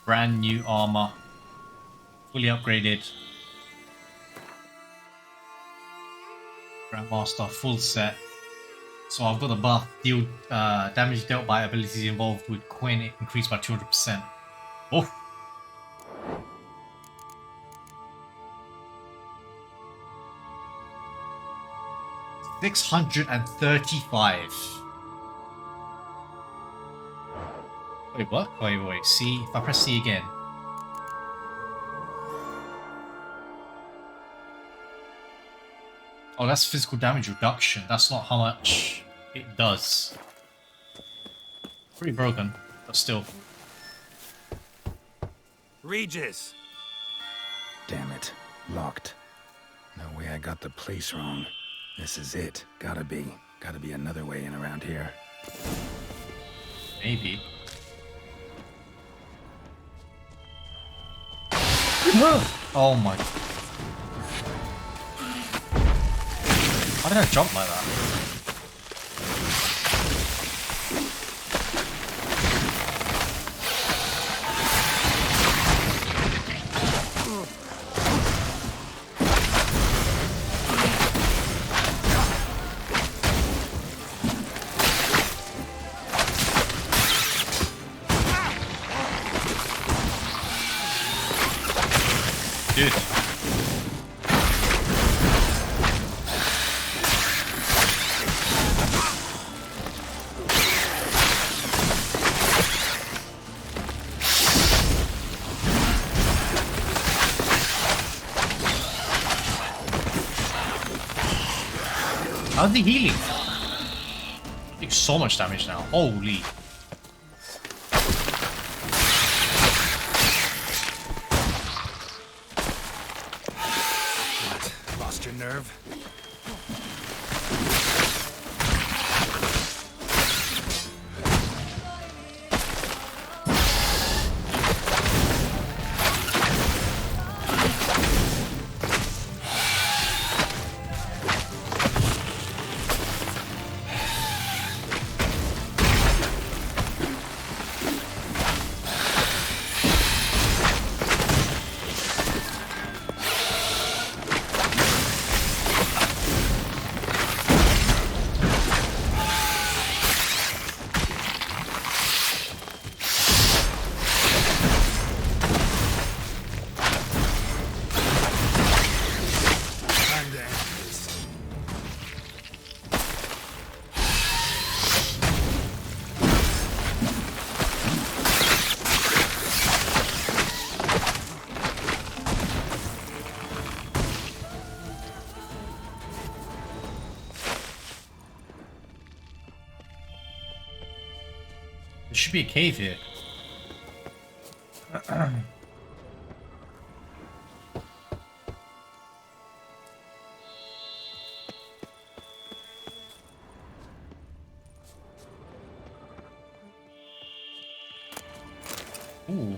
Brand new armor. Fully upgraded. Grandmaster, full set. So I've got the buff, deal damage dealt by abilities involved with coin increased by 200%. Oh! 635. Wait, what? Wait. C. If I press C again. Oh, that's physical damage reduction. That's not how much it does. Pretty broken, but still. Regis! Damn it. Locked. No way I got the place wrong. This is it. Gotta be. Gotta be another way in around here. Maybe. Oh my. How did I jump like that? Dude. How's the healing? Doing so much damage now. Holy. What? Lost your nerve? There should be a cave here. Ooh.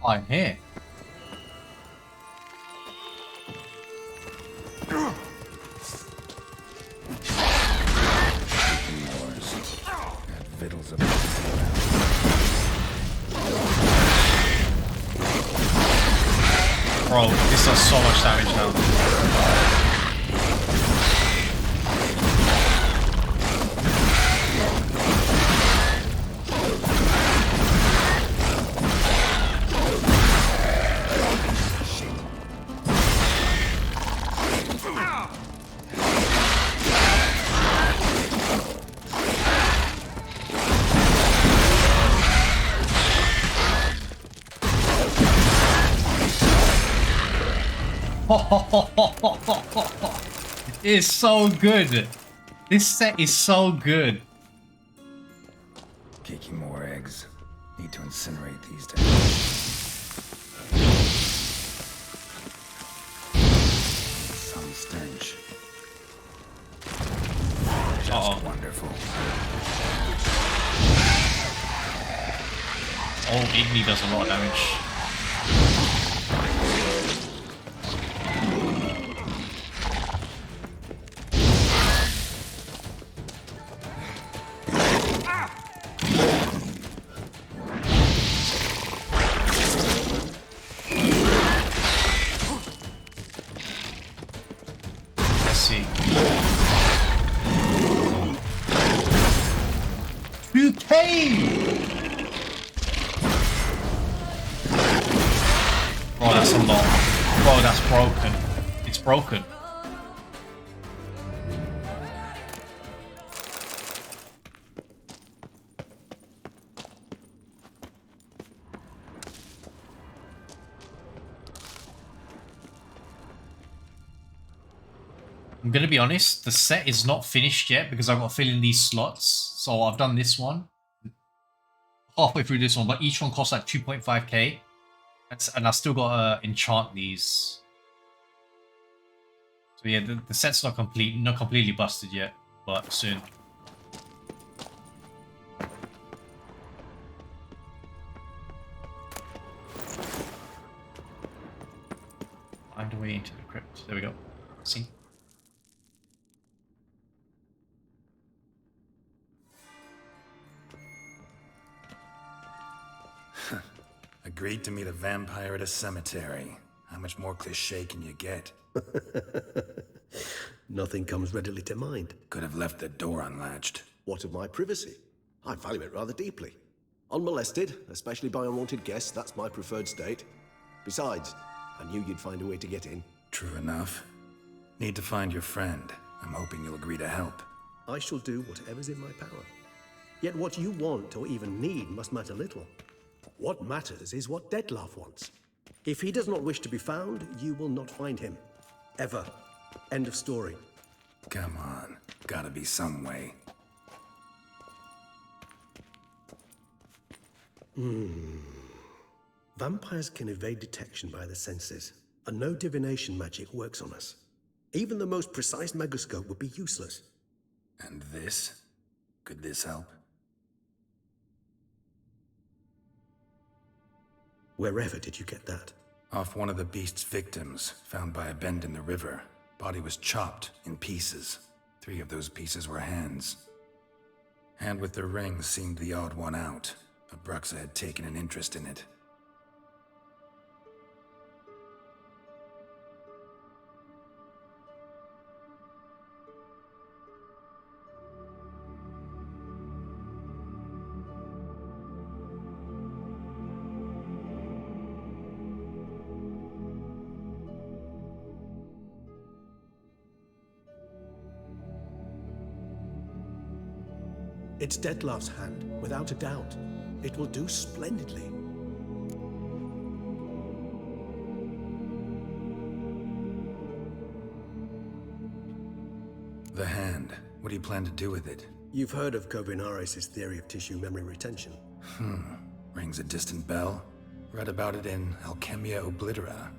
I'm here. Vittles of Bro, this does so much damage now. It's so good. This set is so good. Kicking more eggs. Need to incinerate these days. Some stench. Just wonderful. Oh, Igni does a lot of damage. Let's see. 2K! Oh, that's a lot. Bro, that's broken. It's broken. I'm gonna be honest, the set is not finished yet because I've got to fill in these slots. So I've done this one. Halfway through this one, but each one costs like 2.5k. And I still got to enchant these. So yeah, the set's not completely busted yet, but soon. Find a way into the crypt. There we go. See? Agreed to meet a vampire at a cemetery. How much more cliché can you get? Nothing comes readily to mind. Could have left the door unlatched. What of my privacy? I value it rather deeply. Unmolested, especially by unwanted guests, that's my preferred state. Besides, I knew you'd find a way to get in. True enough. Need to find your friend. I'm hoping you'll agree to help. I shall do whatever's in my power. Yet what you want or even need must matter little. What matters is what Dettlaff wants. If he does not wish to be found, you will not find him. Ever. End of story. Come on. Gotta be some way. Vampires can evade detection by the senses, and no divination magic works on us. Even the most precise megascope would be useless. And this? Could this help? Wherever did you get that? Off one of the beast's victims, found by a bend in the river. Body was chopped in pieces. 3 of those pieces were hands. Hand with the ring seemed the odd one out. Abruxa had taken an interest in it. It's Dettlaff's hand, without a doubt. It will do splendidly. The hand. What do you plan to do with it? You've heard of Kovinaris' theory of tissue memory retention. Rings a distant bell. Read about it in Alchemia Oblitera.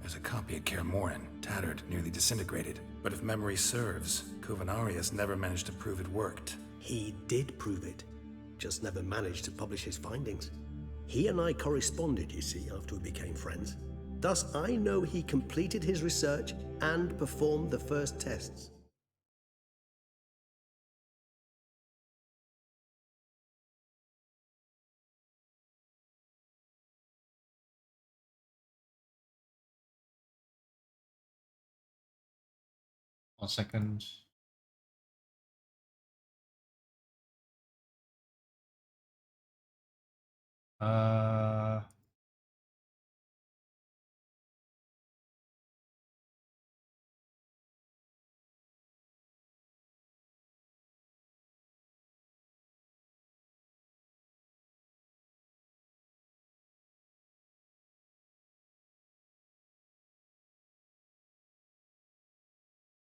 There's a copy at Kaer Morhen, tattered, nearly disintegrated. But if memory serves, Kovinaris never managed to prove it worked. He did prove it, just never managed to publish his findings. He and I corresponded, you see, after we became friends. Thus, I know he completed his research and performed the first tests. One second.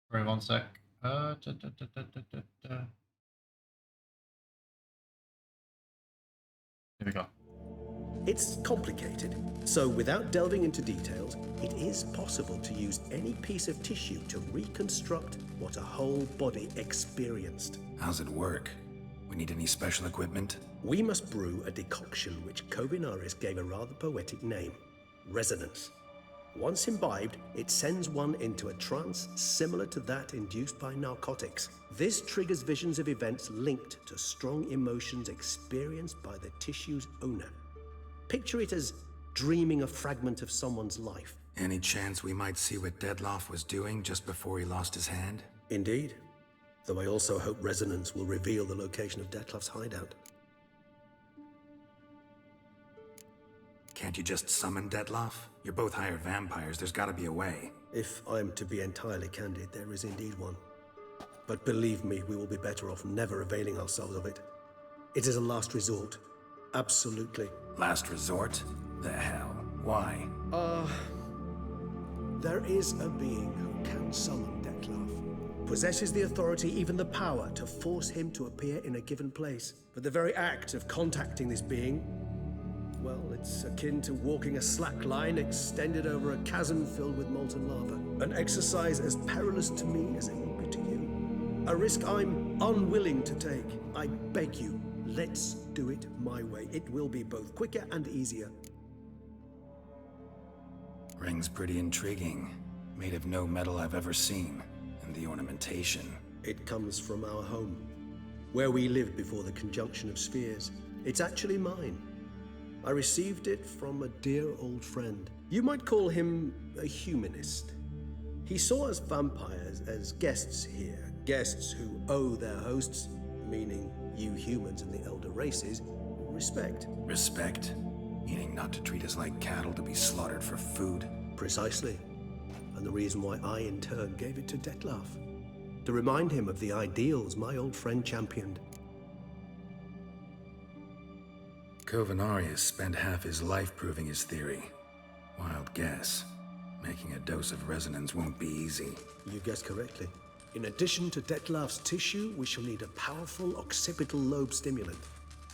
Sorry, one sec. Here we go. It's complicated, so without delving into details, it is possible to use any piece of tissue to reconstruct what a whole body experienced. How's it work? We need any special equipment? We must brew a decoction which Kovinaris gave a rather poetic name, resonance. Once imbibed, it sends one into a trance similar to that induced by narcotics. This triggers visions of events linked to strong emotions experienced by the tissue's owner. Picture it as dreaming a fragment of someone's life. Any chance we might see what Dettlaff was doing just before he lost his hand? Indeed. Though I also hope resonance will reveal the location of Dettlaff's hideout. Can't you just summon Dettlaff? You're both hired vampires, there's gotta be a way. If I'm to be entirely candid, there is indeed one. But believe me, we will be better off never availing ourselves of it. It is a last resort. Absolutely. Last resort? The hell? Why? There is a being who can summon Dettlaff. Possesses the authority, even the power, to force him to appear in a given place. But the very act of contacting this being, well, it's akin to walking a slack line extended over a chasm filled with molten lava. An exercise as perilous to me as it would be to you. A risk I'm unwilling to take. I beg you, let's do it my way. It will be both quicker and easier. Ring's pretty intriguing. Made of no metal I've ever seen. And the ornamentation. It comes from our home, where we lived before the conjunction of spheres. It's actually mine. I received it from a dear old friend. You might call him a humanist. He saw us vampires as guests here, guests who owe their hosts, meaning you humans and the elder races, respect. Respect? Meaning not to treat us like cattle to be slaughtered for food? Precisely. And the reason why I, in turn, gave it to Dettlaff. To remind him of the ideals my old friend championed. Kovinaris spent half his life proving his theory. Wild guess. Making a dose of resonance won't be easy. You guessed correctly. In addition to Dettlaff's tissue, we shall need a powerful occipital lobe stimulant.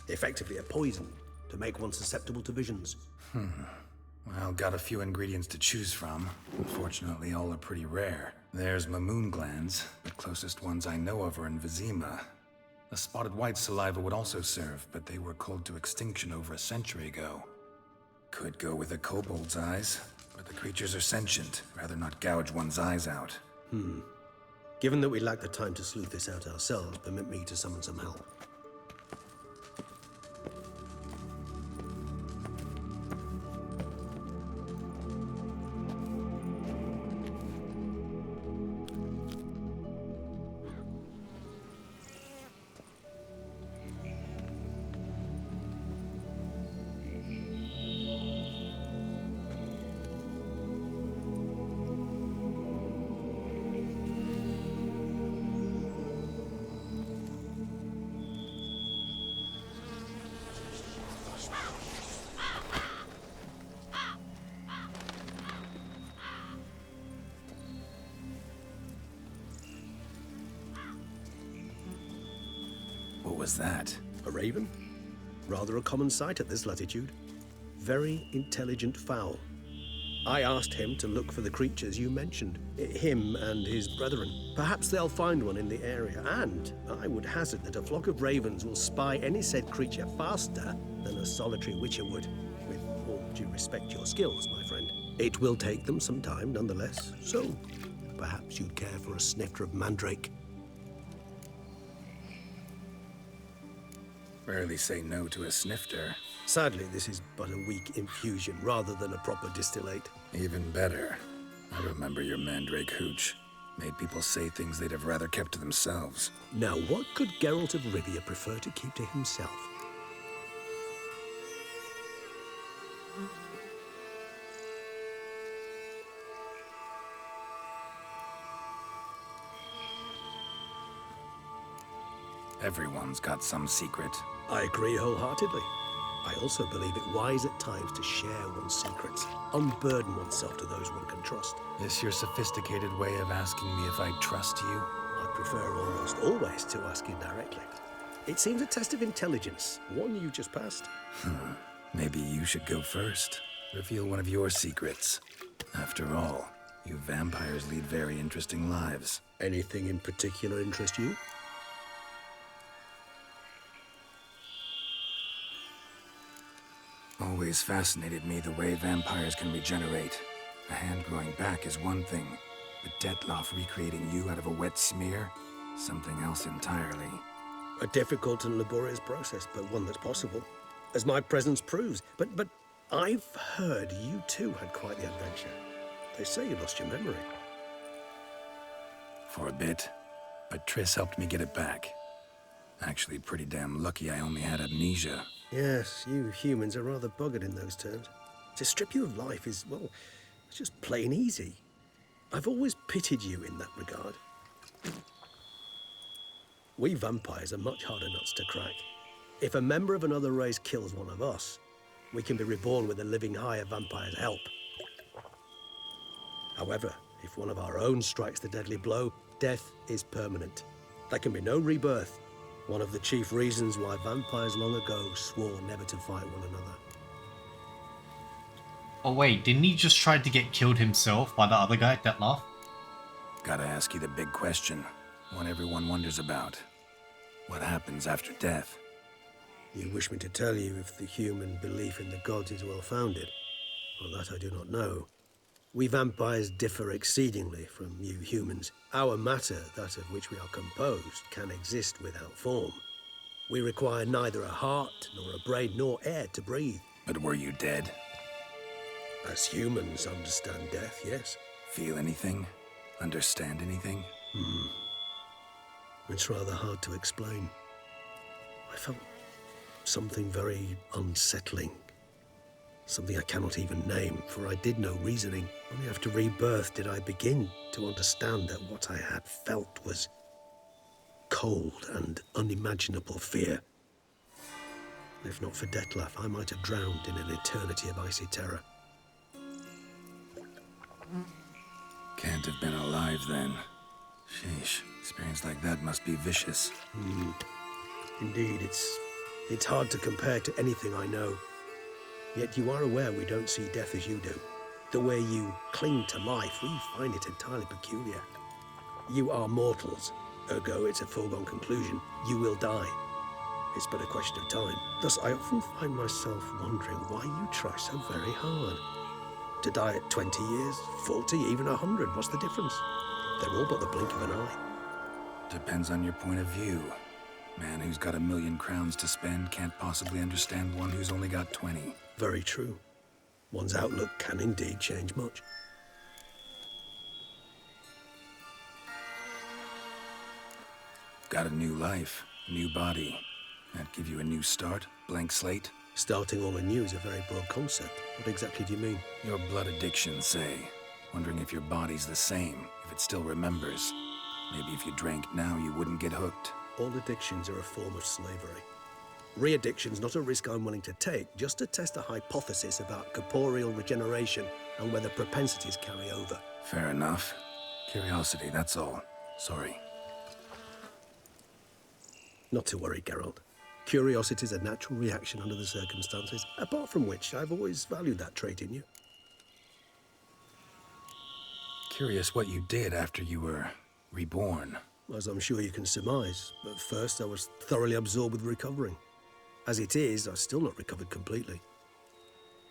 Effectively a poison, to make one susceptible to visions. Well, got a few ingredients to choose from. Unfortunately, all are pretty rare. There's Mamoon glands, the closest ones I know of are in Vizima. The spotted white saliva would also serve, but they were cold to extinction over a century ago. Could go with a kobold's eyes, but the creatures are sentient. Rather not gouge one's eyes out. Given that we lack the time to sleuth this out ourselves, permit me to summon some help. What was that? A raven? Rather a common sight at this latitude. Very intelligent fowl. I asked him to look for the creatures you mentioned. Him and his brethren. Perhaps they'll find one in the area, and I would hazard that a flock of ravens will spy any said creature faster than a solitary witcher would. With all due respect to your skills, my friend. It will take them some time, nonetheless, so perhaps you'd care for a snifter of mandrake. Rarely say no to a snifter. Sadly, this is but a weak infusion rather than a proper distillate. Even better. I remember your mandrake hooch. Made people say things they'd have rather kept to themselves. Now, what could Geralt of Rivia prefer to keep to himself? Everyone's got some secret. I agree wholeheartedly. I also believe it wise at times to share one's secrets, unburden oneself to those one can trust. This your sophisticated way of asking me if I trust you? I prefer almost always to ask indirectly. It seems a test of intelligence, one you just passed. Maybe you should go first. Reveal one of your secrets. After all, you vampires lead very interesting lives. Anything in particular interest you? Always fascinated me the way vampires can regenerate. A hand growing back is one thing, but Detloff recreating you out of a wet smear? Something else entirely. A difficult and laborious process, but one that's possible, as my presence proves. But I've heard you too had quite the adventure. They say you lost your memory. For a bit, but Triss helped me get it back. Actually, pretty damn lucky I only had amnesia. Yes, you humans are rather buggered in those terms. To strip you of life is, well, it's just plain easy. I've always pitied you in that regard. We vampires are much harder nuts to crack. If a member of another race kills one of us, we can be reborn with a living higher vampire's help. However, if one of our own strikes the deadly blow, death is permanent. There can be no rebirth. One of the chief reasons why vampires long ago swore never to fight one another. Oh wait, didn't he just try to get killed himself by the other guy, Detloff? Gotta ask you the big question, one everyone wonders about. What happens after death? You wish me to tell you if the human belief in the gods is well-founded? Well, that I do not know. We vampires differ exceedingly from you humans. Our matter, that of which we are composed, can exist without form. We require neither a heart, nor a brain, nor air to breathe. But were you dead? As humans understand death, yes. Feel anything? Understand anything? It's rather hard to explain. I felt something very unsettling. Something I cannot even name, for I did no reasoning. Only after rebirth did I begin to understand that what I had felt was cold and unimaginable fear. If not for Detlaff, I might have drowned in an eternity of icy terror. Can't have been alive then. Sheesh, experience like that must be vicious. Indeed, it's hard to compare to anything I know. Yet you are aware we don't see death as you do. The way you cling to life, we find it entirely peculiar. You are mortals, ergo it's a foregone conclusion. You will die. It's but a question of time. Thus, I often find myself wondering why you try so very hard. To die at 20 years, 40, even 100, what's the difference? They're all but the blink of an eye. Depends on your point of view. Man who's got 1,000,000 crowns to spend can't possibly understand one who's only got 20. Very true. One's outlook can indeed change much. Got a new life, new body. That give you a new start, blank slate? Starting all anew is a very broad concept. What exactly do you mean? Your blood addiction, say. Wondering if your body's the same, if it still remembers. Maybe if you drank now, you wouldn't get hooked. All addictions are a form of slavery. Re-addiction's not a risk I'm willing to take, just to test a hypothesis about corporeal regeneration and whether propensities carry over. Fair enough. Curiosity, that's all. Sorry. Not to worry, Geralt. Curiosity's a natural reaction under the circumstances, apart from which I've always valued that trait in you. Curious what you did after you were reborn. As I'm sure you can surmise, at first I was thoroughly absorbed with recovering. As it is, I've still not recovered completely.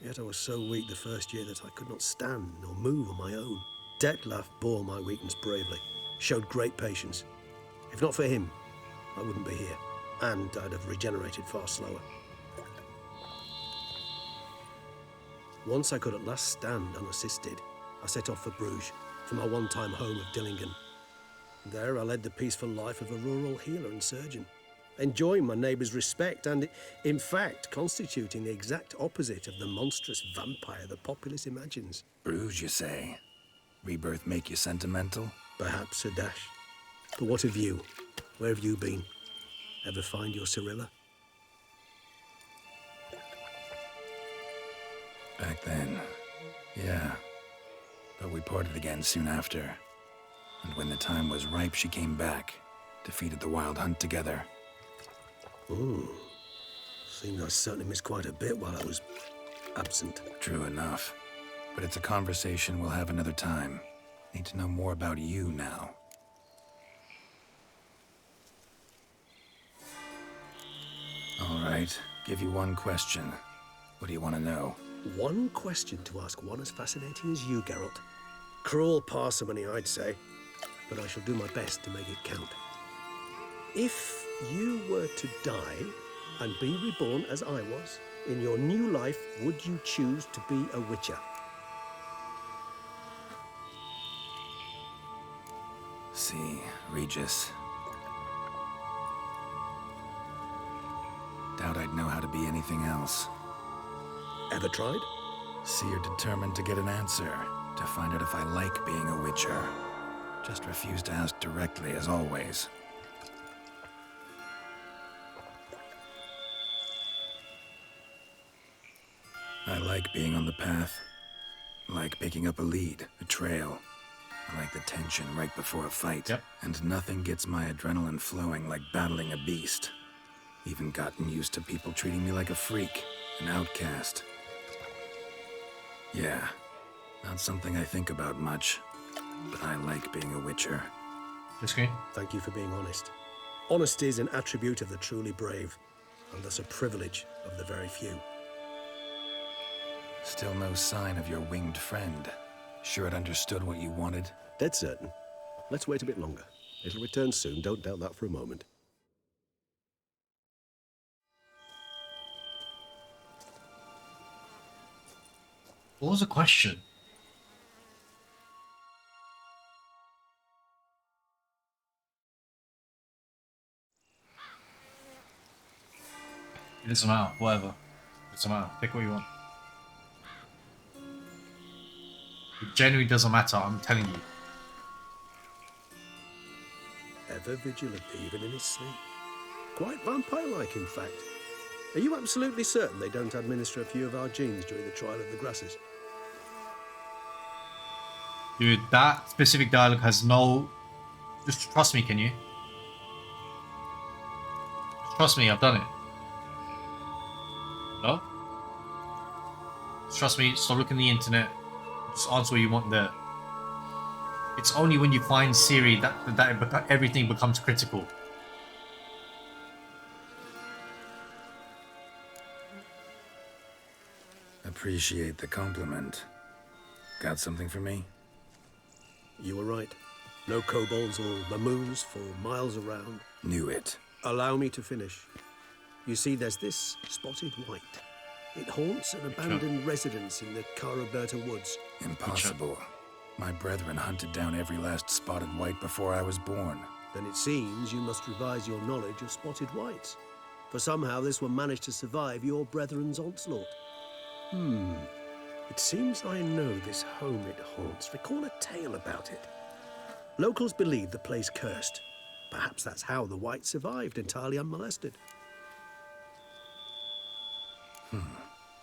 Yet I was so weak the first year that I could not stand or move on my own. Detlaff bore my weakness bravely, showed great patience. If not for him, I wouldn't be here, and I'd have regenerated far slower. Once I could at last stand unassisted, I set off for Bruges, for my one-time home of Dillingen. There I led the peaceful life of a rural healer and surgeon, enjoying my neighbours' respect and, in fact, constituting the exact opposite of the monstrous vampire the populace imagines. Bruges, you say? Rebirth make you sentimental? Perhaps a dash. But what of you? Where have you been? Ever find your Cirilla? Back then, yeah. But we parted again soon after. And when the time was ripe, she came back. Defeated the Wild Hunt together. Ooh. Seems I certainly missed quite a bit while I was absent. True enough. But it's a conversation we'll have another time. Need to know more about you now. All right. Give you one question. What do you want to know? One question to ask one as fascinating as you, Geralt. Cruel parsimony, I'd say, but I shall do my best to make it count. If you were to die and be reborn as I was, in your new life, would you choose to be a witcher? See, Regis. Doubt I'd know how to be anything else. Ever tried? See, you're determined to get an answer, to find out if I like being a witcher. Just refuse to ask directly, as always. I like being on the path. I like picking up a lead, a trail. I like the tension right before a fight. Yep. And nothing gets my adrenaline flowing like battling a beast. Even gotten used to people treating me like a freak, an outcast. Yeah, not something I think about much, but I like being a witcher. This screen. Thank you for being honest. Honesty is an attribute of the truly brave, and thus a privilege of the very few. Still no sign of your winged friend. Sure it understood what you wanted? Dead certain. Let's wait a bit longer. It'll return soon, don't doubt that for a moment. What was the question? It doesn't matter. Whatever. It doesn't matter. Pick what you want. It genuinely doesn't matter. I'm telling you. Ever vigilant, even in his sleep. Quite vampire-like, in fact. Are you absolutely certain they don't administer a few of our genes during the trial of the grasses? Dude, that specific dialogue has no... Just trust me, can you? Just trust me, I've done it. No? Just trust me, stop looking at the internet. Just answer what you want there. It's only when you find Ciri that everything becomes critical. Appreciate the compliment. Got something for me? You were right. No kobolds or mamoons for miles around. Knew it. Allow me to finish. You see, there's this spotted white. It haunts an abandoned residence in the Caraberta woods. Impossible. My brethren hunted down every last spotted white before I was born. Then it seems you must revise your knowledge of spotted whites. For somehow this one managed to survive your brethren's onslaught. It seems I know this home it haunts. Recall a tale about it. Locals believe the place cursed. Perhaps that's how the white survived, entirely unmolested.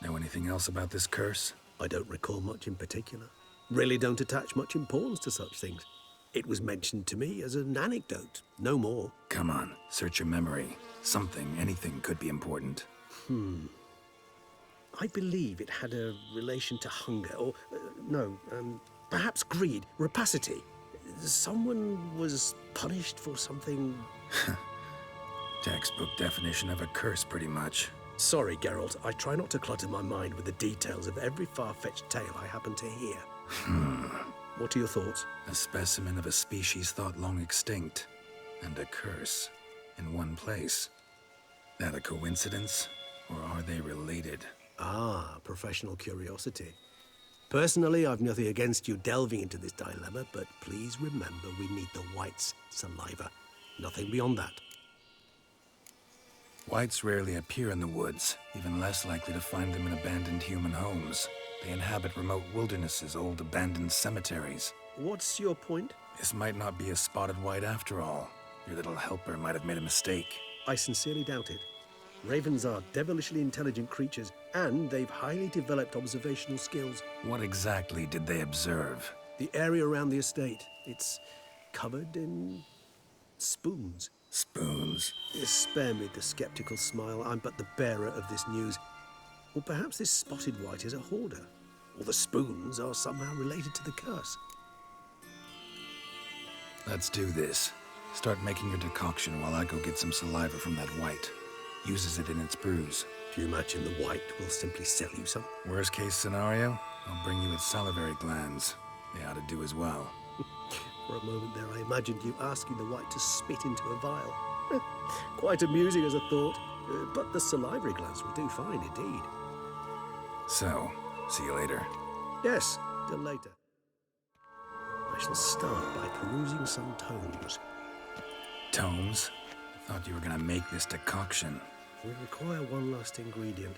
Know anything else about this curse? I don't recall much in particular. Really don't attach much importance to such things. It was mentioned to me as an anecdote, no more. Come on, search your memory. Something, anything could be important. I believe it had a relation to hunger, or perhaps greed, rapacity. Someone was punished for something. Textbook definition of a curse, pretty much. Sorry, Geralt, I try not to clutter my mind with the details of every far-fetched tale I happen to hear. What are your thoughts? A specimen of a species thought long extinct, and a curse in one place. That a coincidence, or are they related? Ah, professional curiosity. Personally, I've nothing against you delving into this dilemma, but please remember we need the white's saliva. Nothing beyond that. Whites rarely appear in the woods, even less likely to find them in abandoned human homes. They inhabit remote wildernesses, old abandoned cemeteries. What's your point? This might not be a spotted white after all. Your little helper might have made a mistake. I sincerely doubt it. Ravens are devilishly intelligent creatures, and they've highly developed observational skills. What exactly did they observe? The area around the estate, it's covered in spoons. Spoons? Spare me the skeptical smile. I'm but the bearer of this news. Or perhaps this spotted white is a hoarder, or the spoons are somehow related to the curse. Let's do this. Start making your decoction while I go get some saliva from that white. Uses it in its brews. Do you imagine the white will simply sell you some? Worst case scenario, I'll bring you its salivary glands. They ought to do as well. For a moment there, I imagined you asking the white to spit into a vial. Quite amusing as a thought, but the salivary glands will do fine indeed. So, see you later. Yes, till later. I shall start by perusing some tomes. Tomes? I thought you were gonna make this decoction. We require one last ingredient.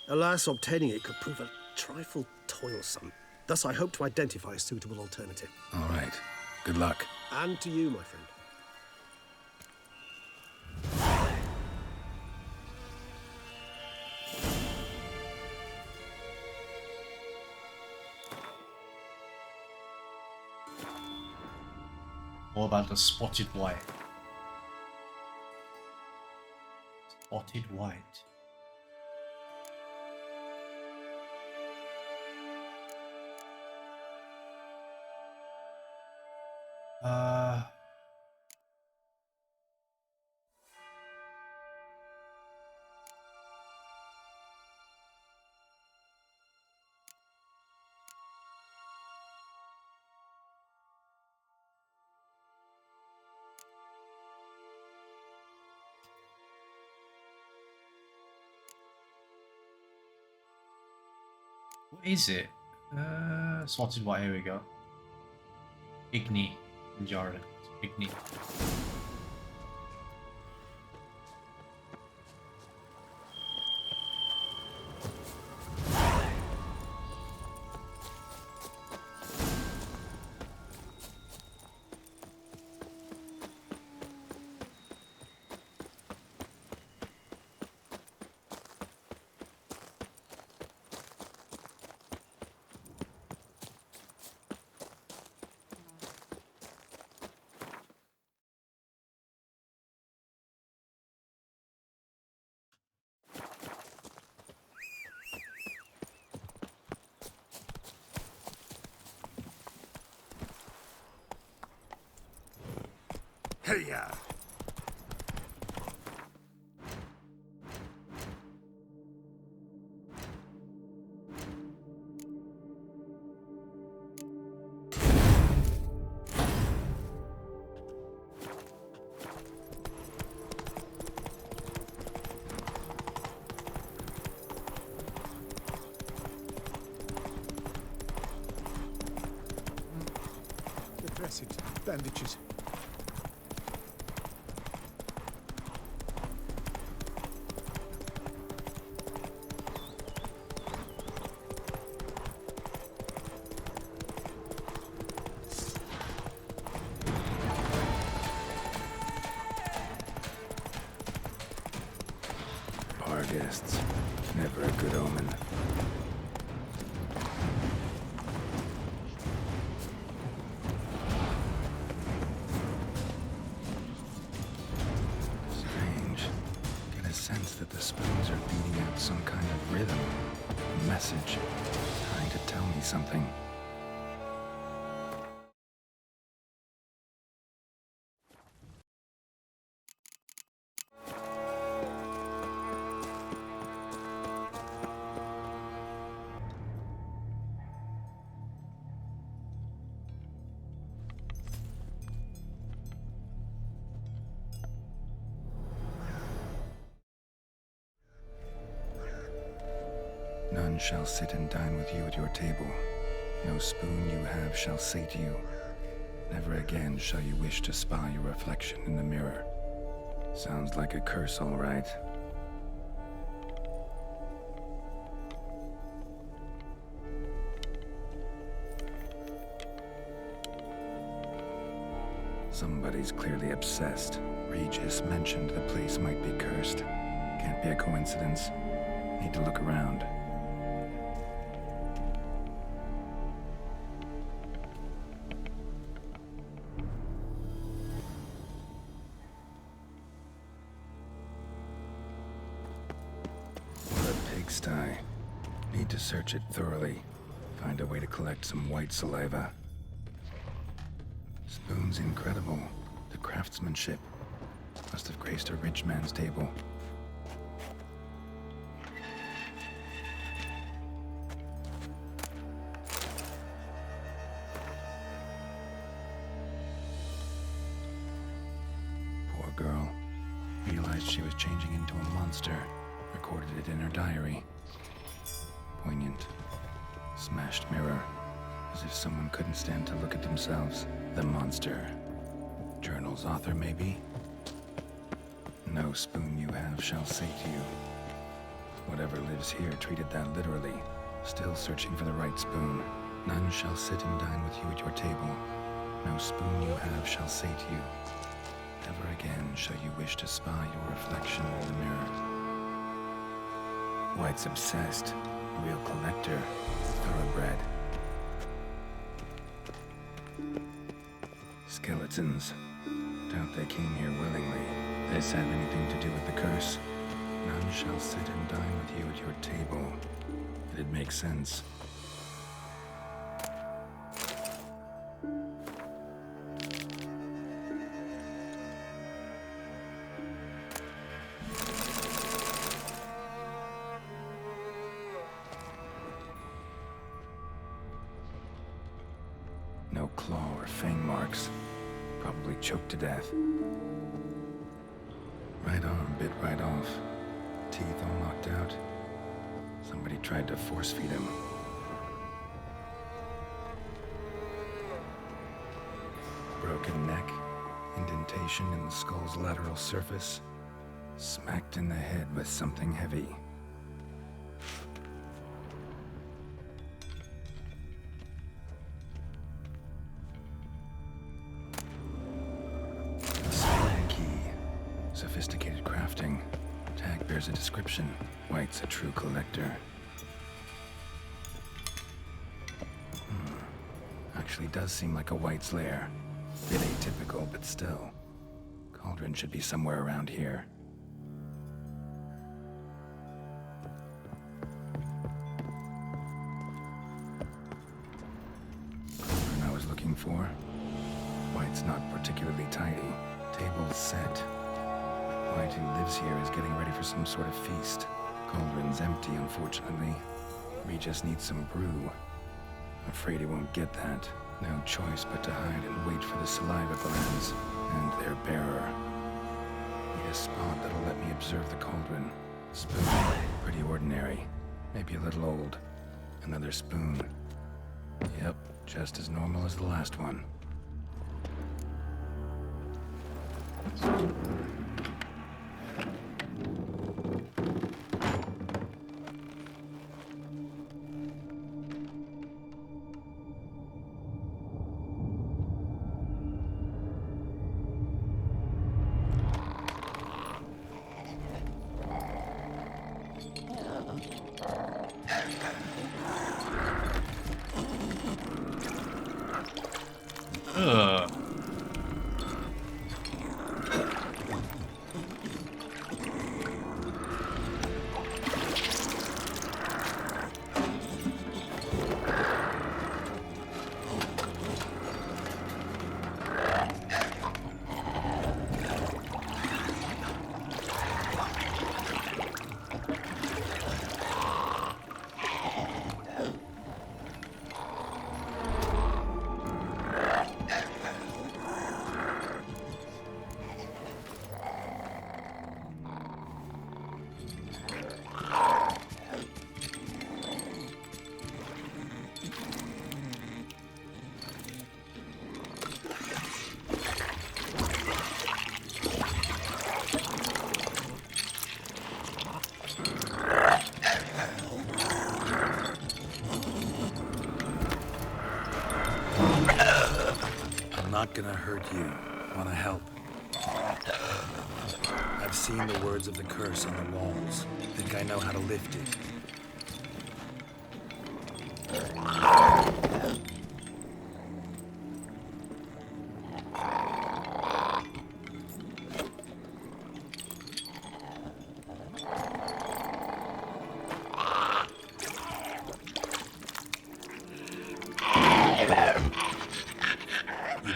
Alas, obtaining it could prove a trifle toilsome. Thus, I hope to identify a suitable alternative. All right. Good luck. And to you, my friend. What about the spotted white? Spotted white. What is it? Spotted white, here we go. Igni. Jarred. Igni. Hey-ya! The dressings, bandages. Our guests. Never a good omen. Strange. Get a sense that the spoons are beating out some kind of rhythm. A message. Trying to tell me something. None shall sit and dine with you at your table. No spoon you have shall sate you. Never again shall you wish to spy your reflection in the mirror. Sounds like a curse, all right. Somebody's clearly obsessed. Regis mentioned the place might be cursed. Can't be a coincidence. Need to look around. What a pigsty. Need to search it thoroughly. Find a way to collect some white saliva. Spoon's incredible. The craftsmanship. Must have graced a rich man's table. realized she was changing into a monster, recorded it in her diary. Poignant. Smashed mirror. As if someone couldn't stand to look at themselves. The monster. Journal's author, maybe? No spoon you have shall sate you. Whatever lives here treated that literally. Still searching for the right spoon. None shall sit and dine with you at your table. No spoon you have shall sate you. Never again shall you wish to spy your reflection in the mirror. White's obsessed. Real collector. Thoroughbred. Skeletons. Doubt they came here willingly. This have anything to do with the curse? None shall sit and dine with you at your table. It'd make sense. No claw or fang marks. Probably choked to death. Right arm bit right off. Teeth all knocked out. Somebody tried to force feed him. Broken neck. Indentation in the skull's lateral surface. Smacked in the head with something heavy. Sophisticated crafting. Tag bears a description. White's a true collector. Actually does seem like a White's lair. Bit atypical, but still. Cauldron should be somewhere around here. Cauldron I was looking for. White's not particularly tidy. Table's set. White who lives here is getting ready for some sort of feast. Cauldron's empty, unfortunately. We just need some brew. Afraid he won't get that. No choice but to hide and wait for the saliva glands and their bearer. Need a spot that'll let me observe the cauldron. Spoon, pretty ordinary. Maybe a little old. Another spoon. Yep, just as normal as the last one. Ugh. Not gonna hurt you. Wanna help? I've seen the words of the curse on the walls. Think I know how to lift it.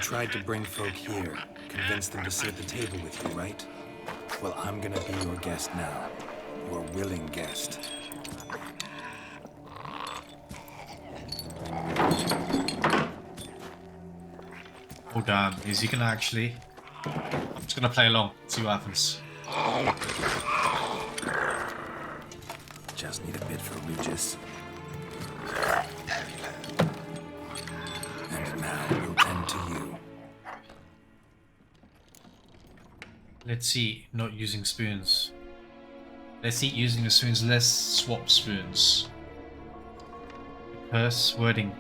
Tried to bring folk here, convince them to sit at the table with you, right? Well, I'm gonna be your guest now. Your willing guest. Oh damn, is he gonna actually... I'm just gonna play along, see what happens. Just need a bit for Regis. And now we'll tend to you. Let's eat, not using spoons. Let's eat using the spoons, let's swap spoons. Curse wording.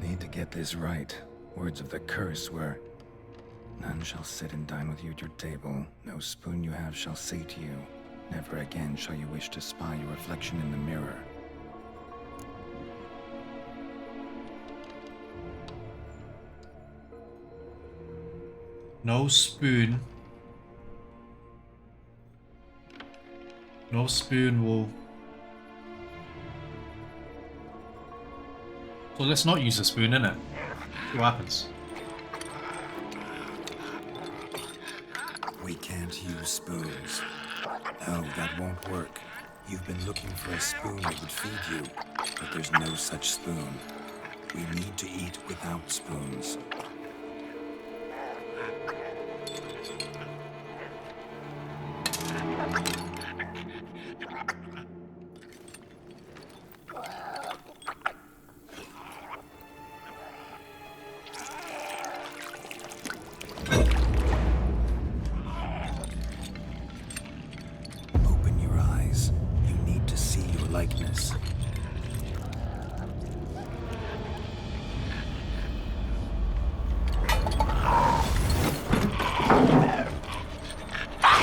Need to get this right. Words of the curse were, none shall sit and dine with you at your table. No spoon you have shall say to you, never again shall you wish to spy your reflection in the mirror. No spoon. No spoon will... So let's not use a spoon, innit? See what happens. We can't use spoons. No, that won't work. You've been looking for a spoon that would feed you, but there's no such spoon. We need to eat without spoons. Open your eyes. You need to see your likeness.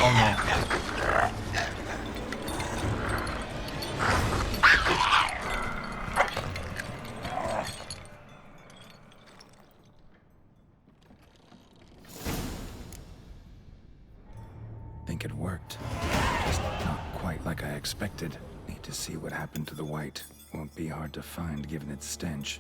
Oh no. Think it worked. Just not quite like I expected. Need to see what happened to the white. Won't be hard to find given its stench.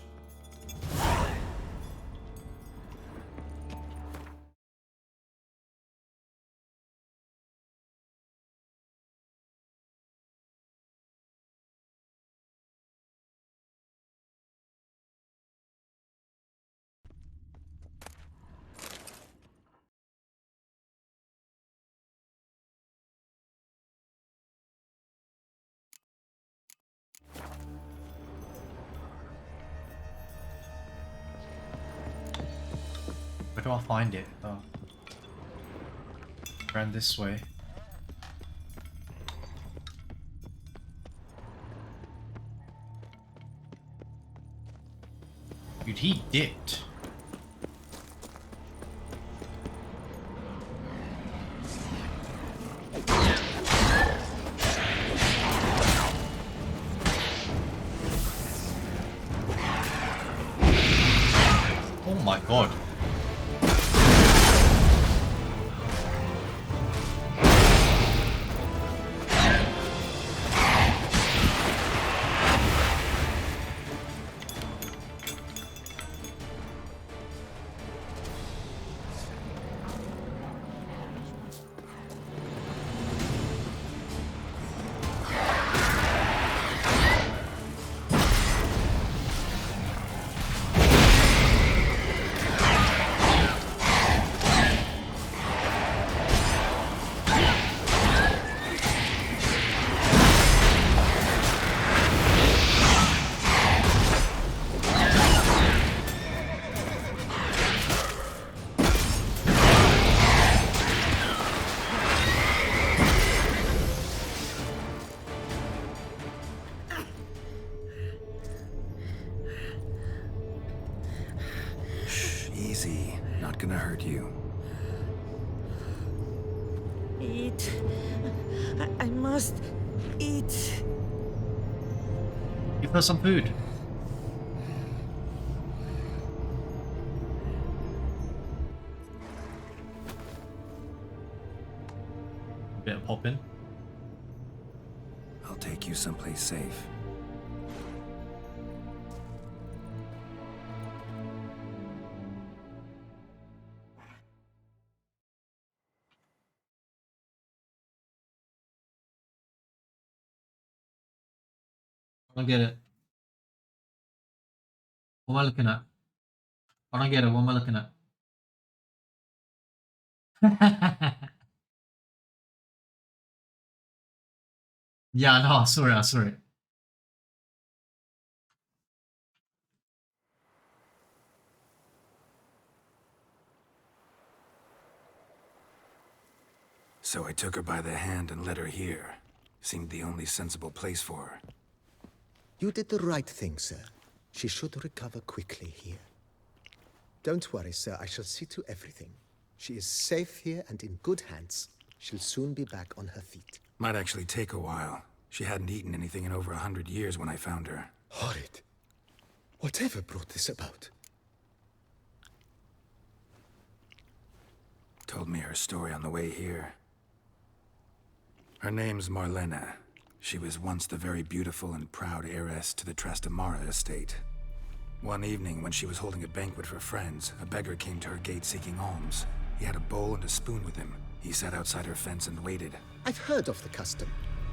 Where do I find it? Oh. Ran this way. Dude, he dipped. Oh my god. Easy. Not gonna hurt you. Eat. I must eat. Give her some food. Bit of popping. I'll take you someplace safe. I don't get it. What am I looking at? I don't get it. What am I looking at? Yeah, no, I saw it, I saw it. So I took her by the hand and led her here. Seemed the only sensible place for her. You did the right thing, sir. She should recover quickly here. Don't worry, sir. I shall see to everything. She is safe here and in good hands. She'll soon be back on her feet. Might actually take a while. She hadn't eaten anything in over 100 years when I found her. Horrid. Whatever brought this about? Told me her story on the way here. Her name's Marlena. She was once the very beautiful and proud heiress to the Trastamara estate. One evening, when she was holding a banquet for friends, a beggar came to her gate seeking alms. He had a bowl and a spoon with him. He sat outside her fence and waited. I've heard of the custom.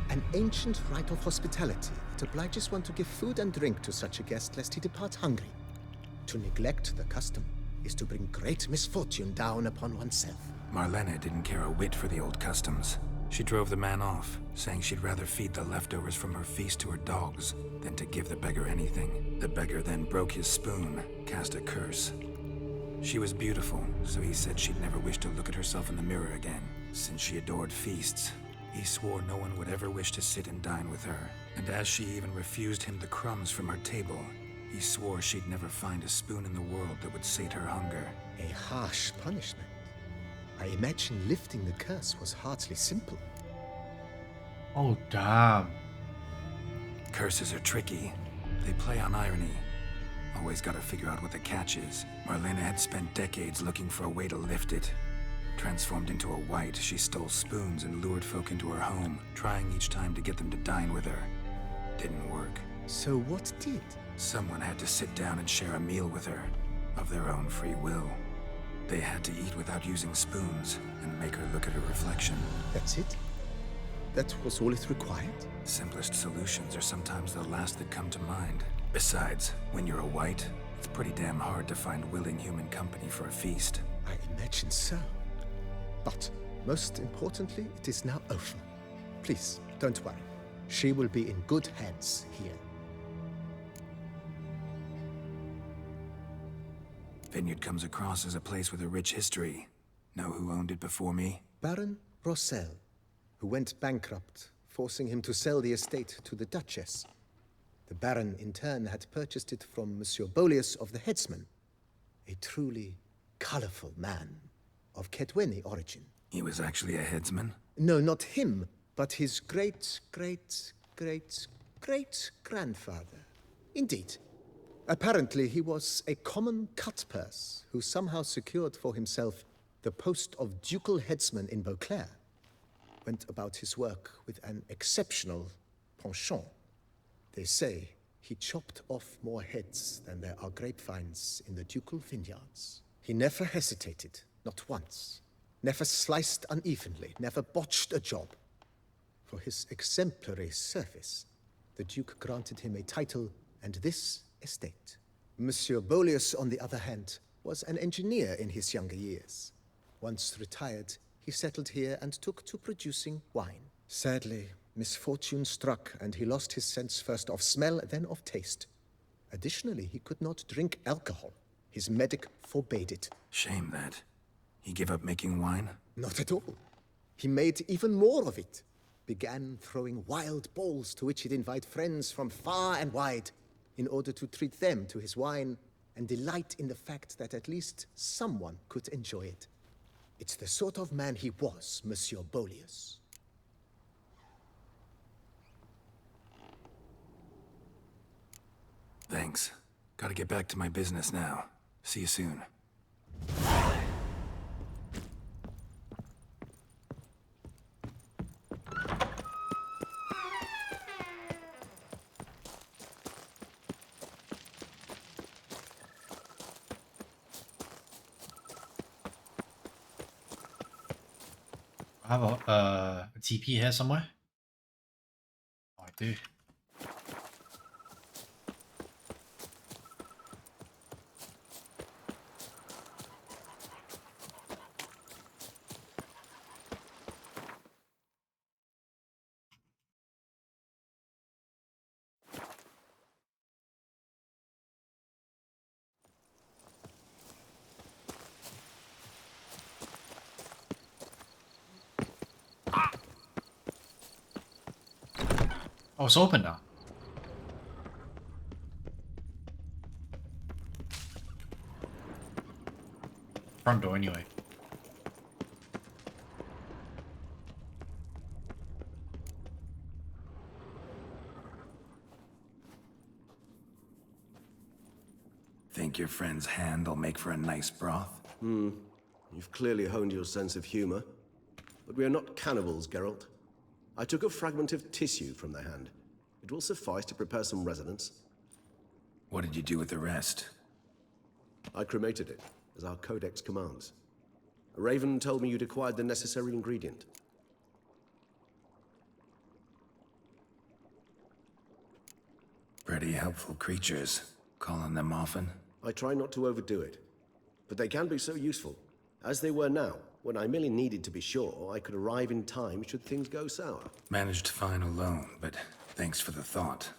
An ancient rite of hospitality that obliges one to give food and drink to such a guest lest he depart hungry. To neglect the custom is to bring great misfortune down upon oneself. Marlena didn't care a whit for the old customs. She drove the man off, saying she'd rather feed the leftovers from her feast to her dogs than to give the beggar anything. The beggar then broke his spoon, cast a curse. She was beautiful, so he said she'd never wish to look at herself in the mirror again. Since she adored feasts, he swore no one would ever wish to sit and dine with her. And as she even refused him the crumbs from her table, he swore she'd never find a spoon in the world that would sate her hunger. A harsh punishment. I imagine lifting the curse was hardly simple. Oh, damn. Curses are tricky. They play on irony. Always gotta figure out what the catch is. Marlena had spent decades looking for a way to lift it. Transformed into a wight, she stole spoons and lured folk into her home, trying each time to get them to dine with her. Didn't work. So what did? Someone had to sit down and share a meal with her, of their own free will. They had to eat without using spoons, and make her look at her reflection. That's it? That was all it required? Simplest solutions are sometimes the last that come to mind. Besides, when you're a wight, it's pretty damn hard to find willing human company for a feast. I imagine so. But, most importantly, it is now over. Please, don't worry. She will be in good hands here. Vineyard comes across as a place with a rich history. Know who owned it before me? Baron Rossel, who went bankrupt, forcing him to sell the estate to the Duchess. The Baron, in turn, had purchased it from Monsieur Bolius of the Headsman, a truly colorful man of Ketweni origin. He was actually a headsman? No, not him, but his great-great-great-great-grandfather. Indeed. Apparently, he was a common cut-purse who somehow secured for himself the post of ducal headsman in Beauclair. Went about his work with an exceptional penchant. They say he chopped off more heads than there are grapevines in the ducal vineyards. He never hesitated, not once. Never sliced unevenly, never botched a job. For his exemplary service, the Duke granted him a title and this estate. Monsieur Bolius, on the other hand, was an engineer in his younger years. Once retired, he settled here and took to producing wine. Sadly, misfortune struck and he lost his sense first of smell, then of taste. Additionally, he could not drink alcohol. His medic forbade it. Shame that. He gave up making wine? Not at all. He made even more of it. Began throwing wild balls to which he'd invite friends from far and wide in order to treat them to his wine and delight in the fact that at least someone could enjoy it. It's the sort of man he was, Monsieur Bolius. Thanks. Gotta get back to my business now. See you soon. I have a TP here somewhere. Oh, I do. Oh, it's open now. Front door anyway. Think your friend's hand will make for a nice broth? You've clearly honed your sense of humor. But we are not cannibals, Geralt. I took a fragment of tissue from their hand. It will suffice to prepare some resonance. What did you do with the rest? I cremated it, as our codex commands. A raven told me you'd acquired the necessary ingredient. Pretty helpful creatures. Call on them often? I try not to overdo it, but they can be so useful, as they were now, when I merely needed to be sure I could arrive in time should things go sour. Managed fine alone, but thanks for the thought.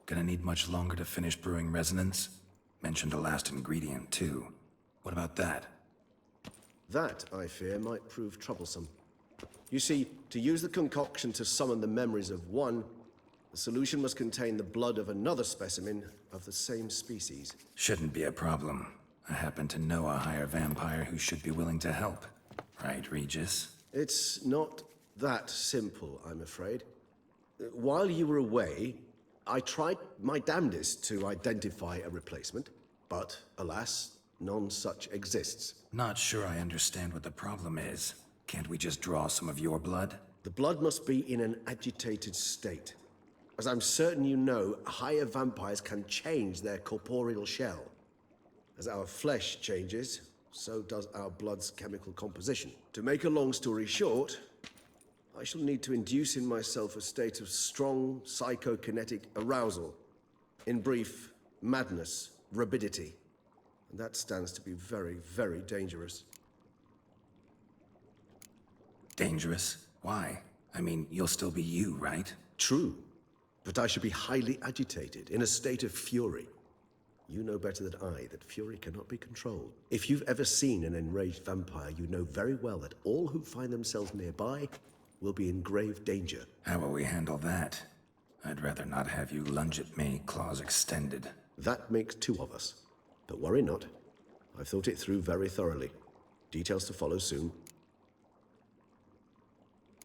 Gonna need much longer to finish brewing resonance? Mentioned a last ingredient, too. What about that? That, I fear, might prove troublesome. You see, to use the concoction to summon the memories of one, the solution must contain the blood of another specimen of the same species. Shouldn't be a problem. I happen to know a higher vampire who should be willing to help. Right, Regis? It's not that simple, I'm afraid. While you were away, I tried my damnedest to identify a replacement, but alas, none such exists. Not sure I understand what the problem is. Can't we just draw some of your blood? The blood must be in an agitated state. As I'm certain you know, higher vampires can change their corporeal shell. As our flesh changes, so does our blood's chemical composition. To make a long story short, I shall need to induce in myself a state of strong psychokinetic arousal. In brief, madness, rabidity. And that stands to be very, very dangerous. Dangerous? Why? I mean, you'll still be you, right? True, but I should be highly agitated, in a state of fury. You know better than I that fury cannot be controlled. If you've ever seen an enraged vampire, you know very well that all who find themselves nearby will be in grave danger. How will we handle that? I'd rather not have you lunge at me, claws extended. That makes two of us. But worry not. I've thought it through very thoroughly. Details to follow soon.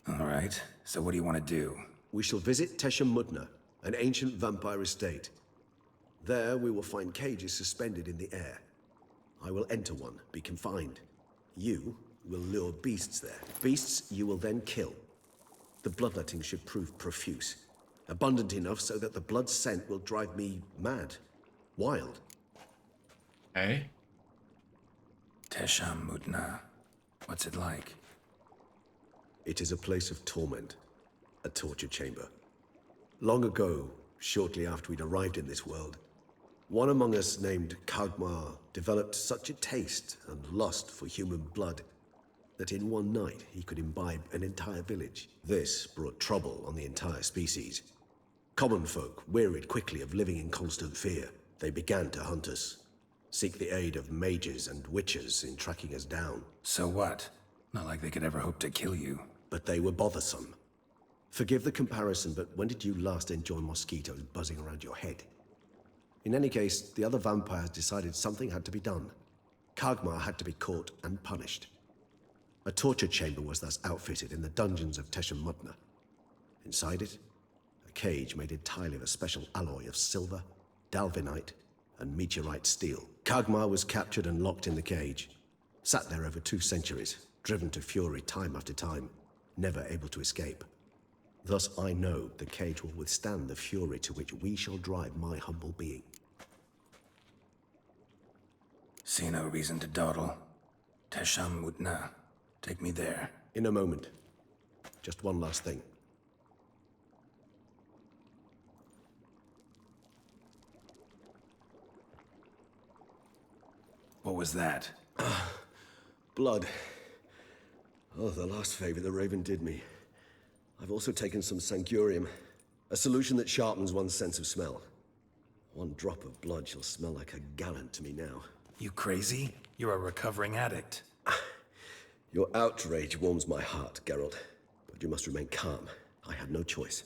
All right, so what do you want to do? We shall visit Tesha Mudna, an ancient vampire estate. There we will find cages suspended in the air. I will enter one, be confined. You will lure beasts there. Beasts you will then kill. The bloodletting should prove profuse. Abundant enough so that the blood scent will drive me mad. Wild. Okay. Tesham Mudna. What's it like? It is a place of torment. A torture chamber. Long ago, shortly after we'd arrived in this world, one among us named Kagmar developed such a taste and lust for human blood that in one night he could imbibe an entire village. This brought trouble on the entire species. Common folk wearied quickly of living in constant fear. They began to hunt us, seek the aid of mages and witches in tracking us down. So what? Not like they could ever hope to kill you. But they were bothersome. Forgive the comparison, but when did you last enjoy mosquitoes buzzing around your head? In any case, the other vampires decided something had to be done. Kagmar had to be caught and punished. A torture chamber was thus outfitted in the dungeons of Tesha Mudna. Inside it, a cage made entirely of a special alloy of silver, dalvinite, and meteorite steel. Kagmar was captured and locked in the cage. Sat there over 2 centuries, driven to fury time after time, never able to escape. Thus I know the cage will withstand the fury to which we shall drive my humble being. See no reason to dawdle. Tesham Mudna. Take me there. In a moment. Just one last thing. What was that? Blood. Oh, the last favor the Raven did me. I've also taken some Sangurium, a solution that sharpens one's sense of smell. One drop of blood shall smell like a gallon to me now. You crazy? You're a recovering addict. Your outrage warms my heart, Geralt. But you must remain calm. I have no choice.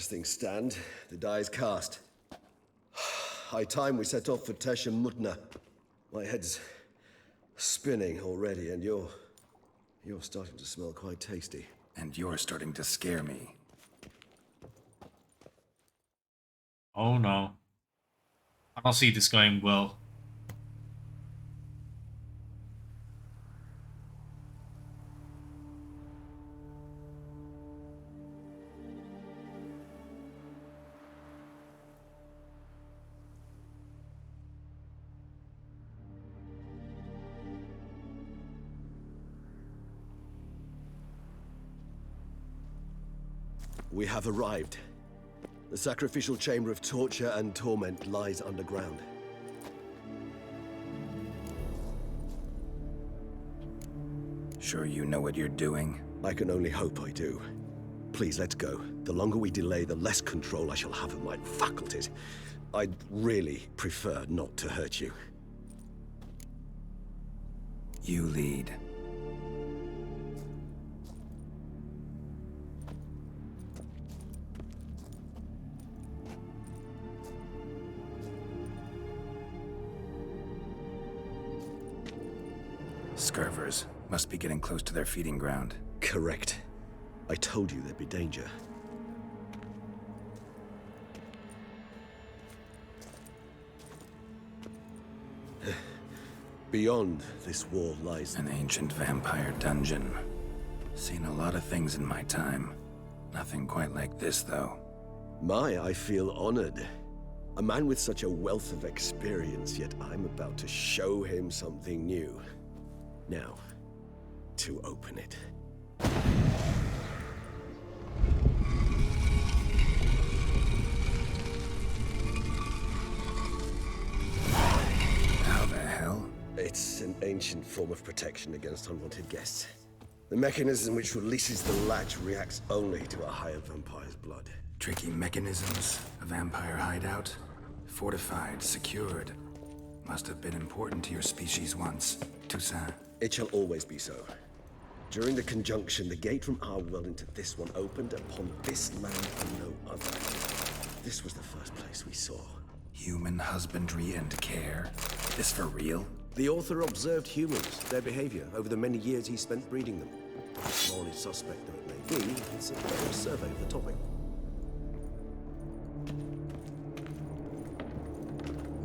As things stand, the die is cast. High time we set off for Tesh and Mutna. My head's spinning already, and you're starting to smell quite tasty. And you're starting to scare me. Oh no. I don't see this going well. We have arrived. The sacrificial chamber of torture and torment lies underground. Sure you know what you're doing? I can only hope I do. Please, let's go. The longer we delay, the less control I shall have of my faculties. I'd really prefer not to hurt you. You lead. Scurvers must be getting close to their feeding ground. Correct. I told you there'd be danger. Beyond this wall lies An ancient vampire dungeon. Seen a lot of things in my time. Nothing quite like this, though. I feel honored. A man with such a wealth of experience, yet I'm about to show him something new. Now, to open it. How the hell? It's an ancient form of protection against unwanted guests. The mechanism which releases the latch reacts only to a higher vampire's blood. Tricky mechanisms, a vampire hideout. Fortified, secured. Must have been important to your species once, Toussaint. It shall always be so. During the conjunction, the gate from our world into this one opened upon this land and no other. This was the first place we saw. Human husbandry and care. This for real? The author observed humans, their behavior, over the many years he spent breeding them. Morally suspect though it may be, it's a thorough survey of the topic.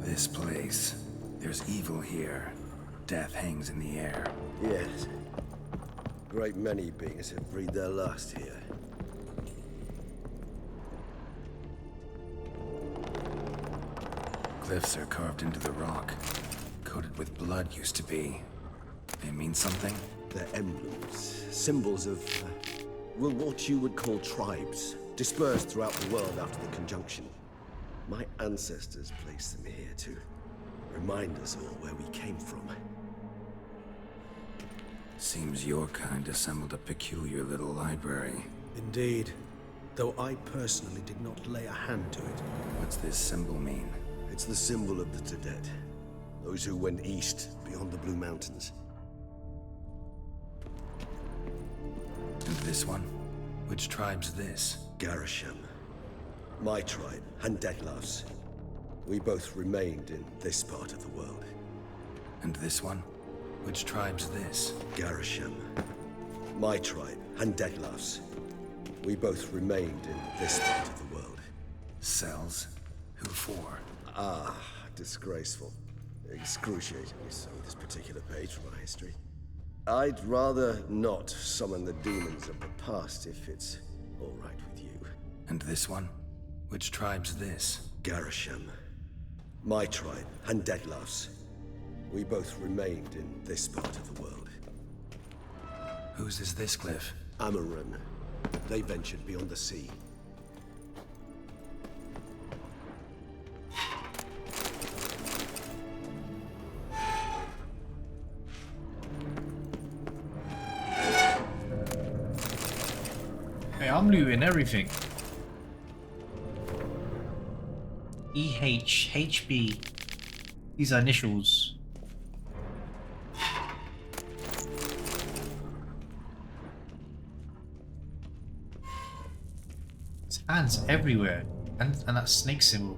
This place. There's evil here. Death hangs in the air. Yes. Great many beings have breathed their last here. Cliffs are carved into the rock. Coated with blood used to be. They mean something? They're emblems, symbols of, well, what you would call tribes, dispersed throughout the world after the conjunction. My ancestors placed them here to remind us all where we came from. Seems your kind assembled a peculiar little library. Indeed. Though I personally did not lay a hand to it. What's this symbol mean? It's the symbol of the Tedet. Those who went east, beyond the Blue Mountains. And this one? Which tribe's this? Garisham. My tribe, and Detlef's. We both remained in this part of the world. And this one? Which tribe's this? Garisham. My tribe, and Detlef's. We both remained in this part of the world. Cells? Who for? Ah, disgraceful. Excruciatingly so, this particular page from our history. I'd rather not summon the demons of the past if it's all right with you. And this one? Which tribe's this? Garisham. My tribe, and Detlef's. We both remained in this part of the world. Whose is this cliff? Amaran. They ventured beyond the sea. Hey, I'm looting everything. EH, HB. These are initials. It's Hands everywhere. And that snake symbol.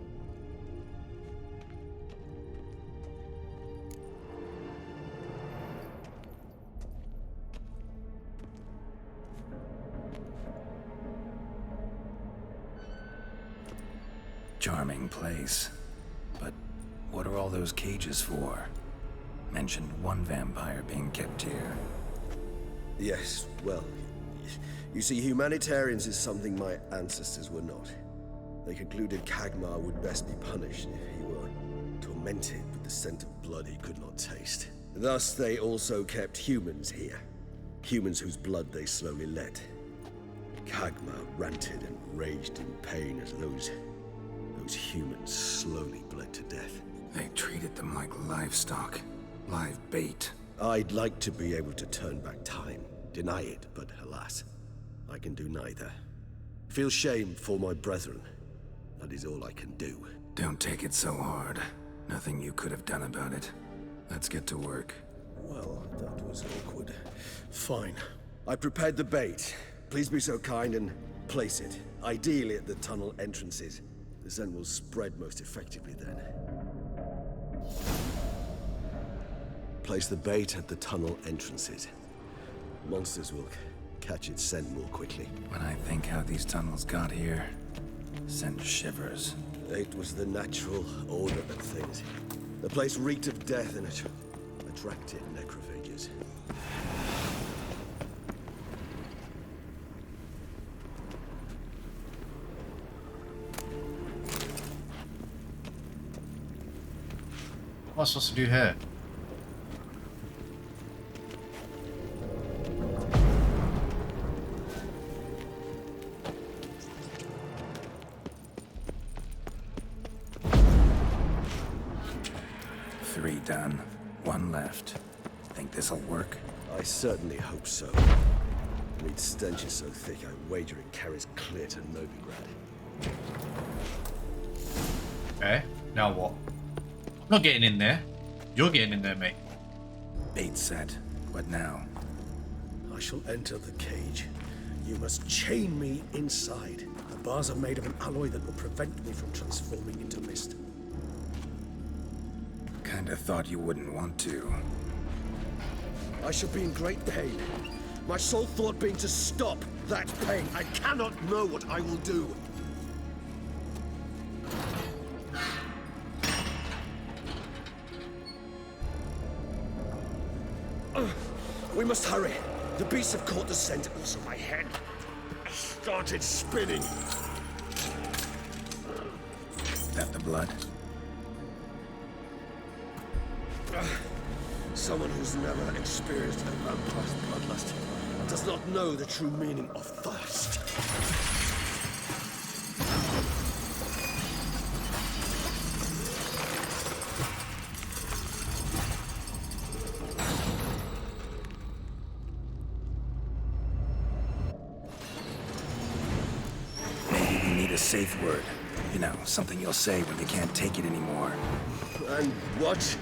Charming place. But what are all those cages for? Mentioned one vampire being kept here. Yes, well, you see, humanitarians is something my ancestors were not. They concluded Kagmar would best be punished if he were tormented with the scent of blood he could not taste. Thus, they also kept humans here. Humans whose blood they slowly let. Kagmar ranted and raged in pain as those humans slowly bled to death. They treated them like livestock. Live bait. I'd like to be able to turn back time, deny it, but alas, I can do neither. Feel shame for my brethren. That is all I can do. Don't take it so hard. Nothing you could have done about it. Let's get to work. Well, that was awkward. Fine. I prepared the bait. Please be so kind and place it. Ideally at the tunnel entrances. The scent will spread most effectively then. Place the bait at the tunnel entrances. Monsters will catch its scent more quickly. When I think how these tunnels got here, send shivers. It was the natural order of things. The place reeked of death and it attracted necrophages. What am I supposed to do here? Three done. One left. Think this'll work? I certainly hope so. Meat's stench is so thick, I wager it carries clear to Novigrad. Okay, now what? I'm not getting in there. You're getting in there, mate. Bait set. What now? I shall enter the cage. You must chain me inside. The bars are made of an alloy that will prevent me from transforming into mist. Kinda thought you wouldn't want to. I shall be in great pain. My sole thought being to stop that pain. I cannot know what I will do. We must hurry. The beasts have caught the scent, also my head started spinning. That the blood? Someone who's never experienced a vampire's bloodlust does not know the true meaning of thirst. Maybe we need a safe word. You know, something you'll say when you can't take it anymore. And what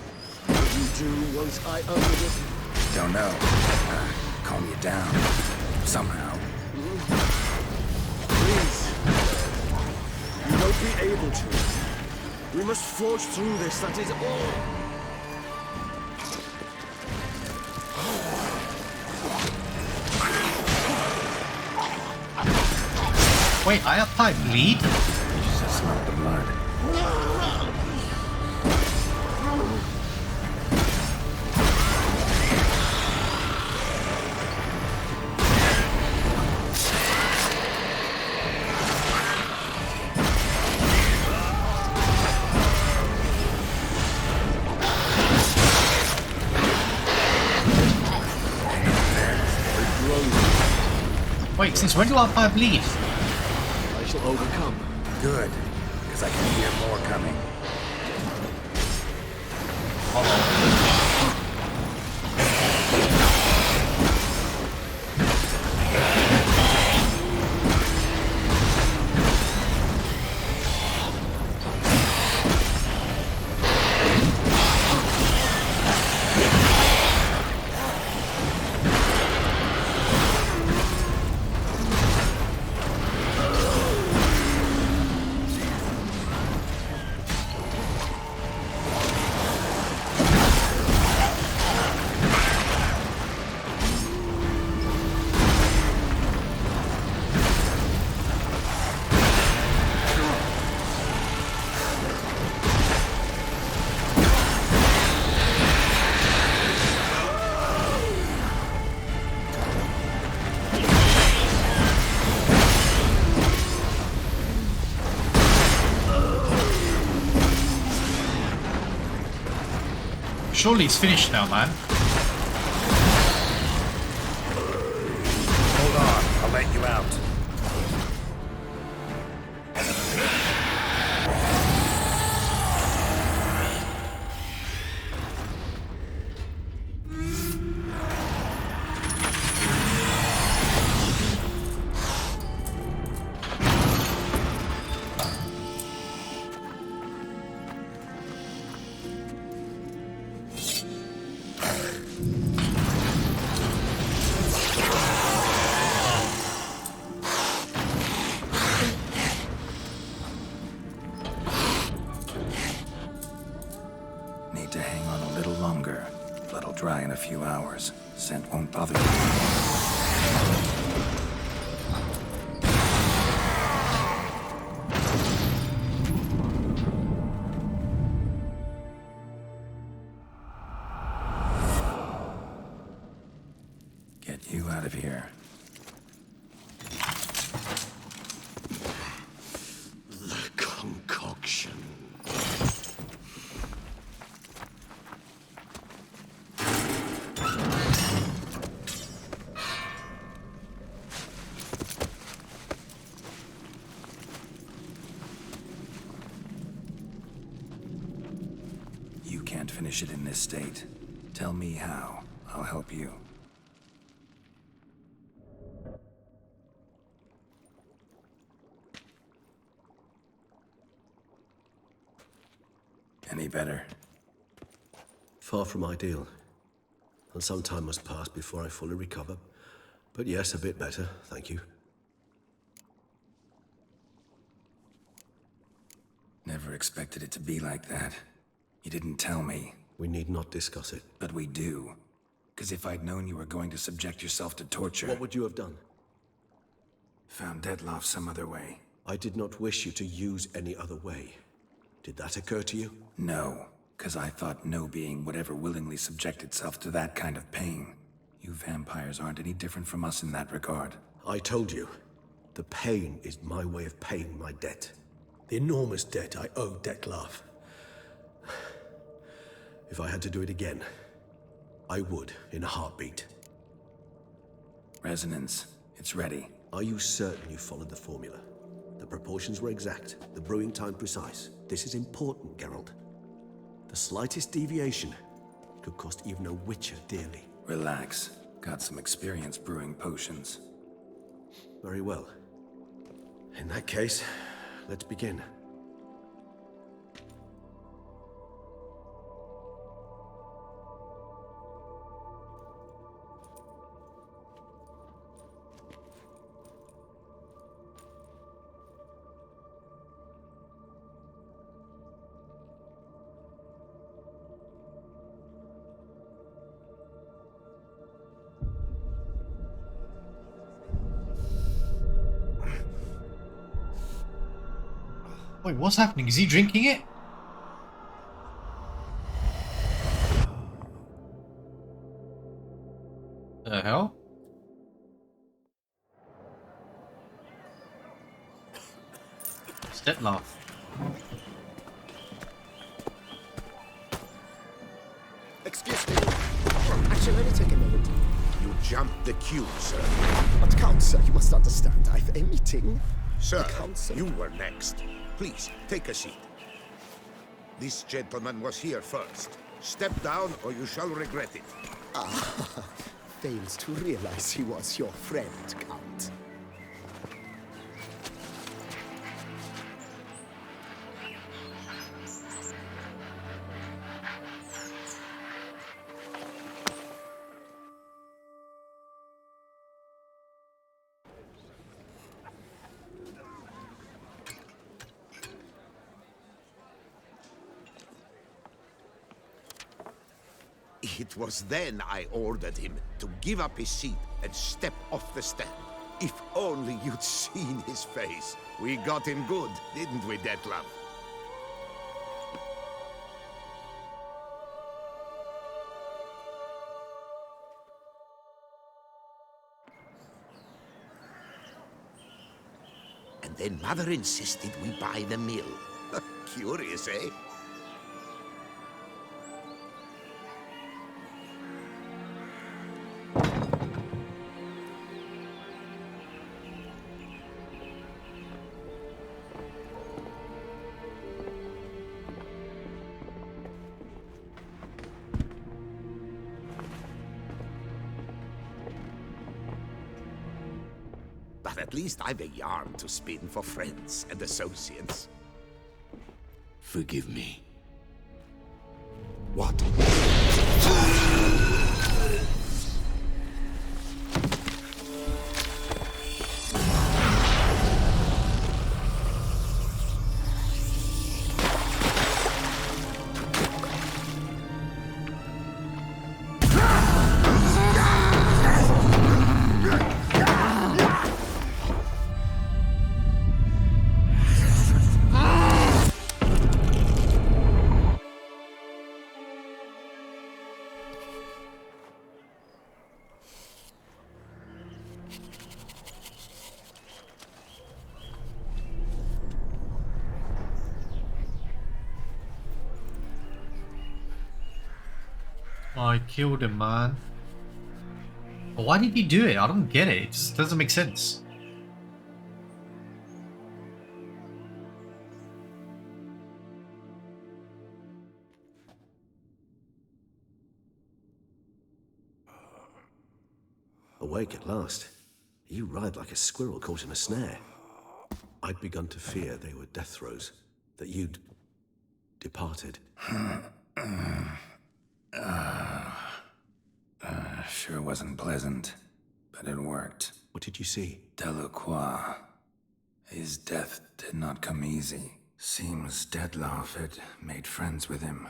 will you do once I utter it? Don't know. Calm you down. Somehow. Please. You won't be able to. We must forge through this, that is all. Wait, I apply bleed? Jesus, not the blood. Wait, since when do I apply bleed? I shall overcome. Good, because I can hear more coming. Surely it's finished now, man. Hold on, I'll let you out. Need to hang on a little longer. Blood'll dry in a few hours. Scent won't bother you. Get you out of here. The concoction. You can't finish it in this state. Tell me how. I'll help you. Any better? Far from ideal. And some time must pass before I fully recover. But yes, a bit better, thank you. Never expected it to be like that. You didn't tell me. We need not discuss it. But we do. Because if I'd known you were going to subject yourself to torture... What would you have done? Found Dettlaff some other way. I did not wish you to use any other way. Did that occur to you? No, because I thought no being would ever willingly subject itself to that kind of pain. You vampires aren't any different from us in that regard. I told you, the pain is my way of paying my debt. The enormous debt I owe Dettlaff. If I had to do it again, I would, in a heartbeat. Resonance, it's ready. Are you certain you followed the formula? The proportions were exact, the brewing time precise. This is important, Geralt. The slightest deviation could cost even a witcher dearly. Relax. Got some experience brewing potions. Very well. In that case, let's begin. Wait, what's happening? Is he drinking it? The hell? It's Dettlaff. Excuse me. Actually, let me take a moment. You jumped the queue, sir. But Count, sir, you must understand. I've a meeting. Sir, The council. you were next. Please, take a seat. This gentleman was here first. Step down or you shall regret it. Fails to realize he was your friend, Count. It was then I ordered him to give up his seat and step off the stand. If only you'd seen his face. We got him good, didn't we, Dettlaff? And then Mother insisted we buy the mill. Curious, eh? But at least I've a yarn to spin for friends and associates. Forgive me. What? I killed him, man. But why did he do it? I don't get it. It just doesn't make sense. Awake at last. You ride like a squirrel caught in a snare. I'd begun to fear they were death throes, that you'd departed. Sure wasn't pleasant, but it worked. What did you see? Delacroix. His death did not come easy. Seems Dettlaff had made friends with him,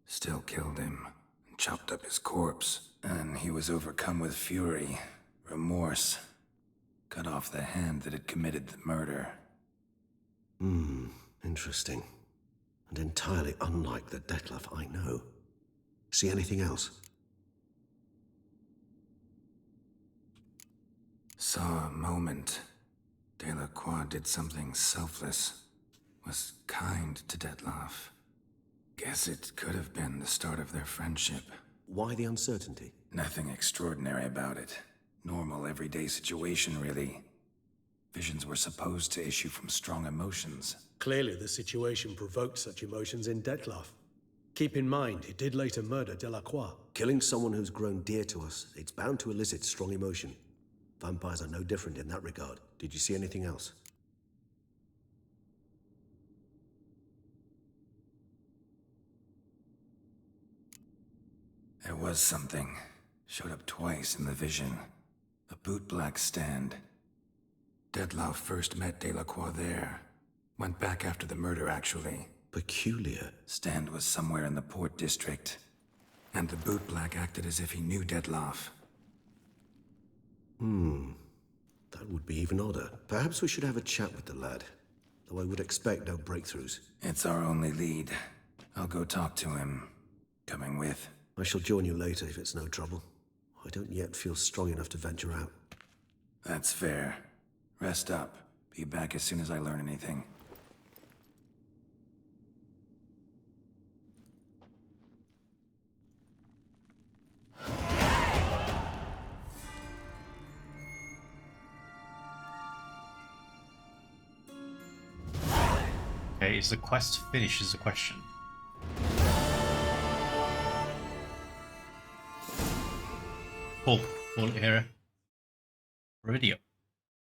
still killed him, and chopped up his corpse. And he was overcome with fury, remorse, cut off the hand that had committed the murder. Interesting. And entirely unlike the Dettlaff I know. See anything else? Saw a moment. Delacroix did something selfless. Was kind to Dettlaff. Guess it could have been the start of their friendship. Why the uncertainty? Nothing extraordinary about it. Normal, everyday situation, really. Visions were supposed to issue from strong emotions. Clearly, the situation provoked such emotions in Dettlaff. Keep in mind, he did later murder Delacroix. Killing someone who's grown dear to us, it's bound to elicit strong emotion. Vampires are no different in that regard. Did you see anything else? There was something. Showed up twice in the vision. A bootblack stand. Dettlaff first met Delacroix there. Went back after the murder, actually. Peculiar. Stand was somewhere in the Port District. And the bootblack acted as if he knew Dettlaff. That would be even odder. Perhaps we should have a chat with the lad. Though I would expect no breakthroughs. It's our only lead. I'll go talk to him. Coming with. I shall join you later if it's no trouble. I don't yet feel strong enough to venture out. That's fair. Rest up. Be back as soon as I learn anything. Okay, is the quest finished is the question. Cool. Call it here. For a video.